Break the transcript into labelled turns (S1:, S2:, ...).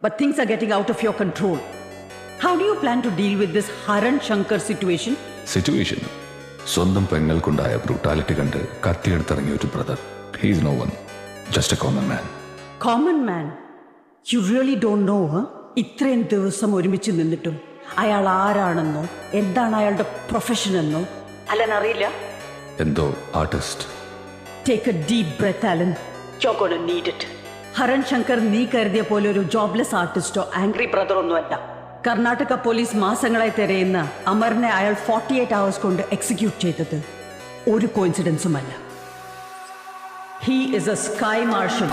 S1: But things are getting out of your control. How do you plan to deal with this Haran Shankar situation?
S2: Situation സ്വന്തം പെങ്ങൾക്കുണ്ടായ brutality കണ്ട് കത്തിയെടുത്തിറങ്ങിയ ഒരു brother. He's no one, just a common man.
S1: Common man? You really don't know, huh? ഇത്രയും ദിവസം ഒരുമിച്ച് നിന്നിട്ടും അയാൾ ആരാണെന്നോ എന്താണ് അയാളുടെ പ്രൊഫഷൻ എന്നോ അലൻ അറിയില്ല.
S2: എന്തോ artist.
S1: Take a deep breath, Alan. You're gonna need it. Haran Shankar നീ കരുതിയ പോലെ ഒരു ജോബ്ലെസ് ആർട്ടിസ്റ്റോ ആംഗ്രി ബ്രദർ ഒന്നുമല്ല. കർണാടക പോലീസ് മാസങ്ങളായി തിരയുന്ന അമറിനെ അയാൾ 48 hours കൊണ്ട് എക്സിക്യൂട്ട് ചെയ്തത് ഒരു കോയിൻസിഡൻസുമല്ല. He is a sky marshal.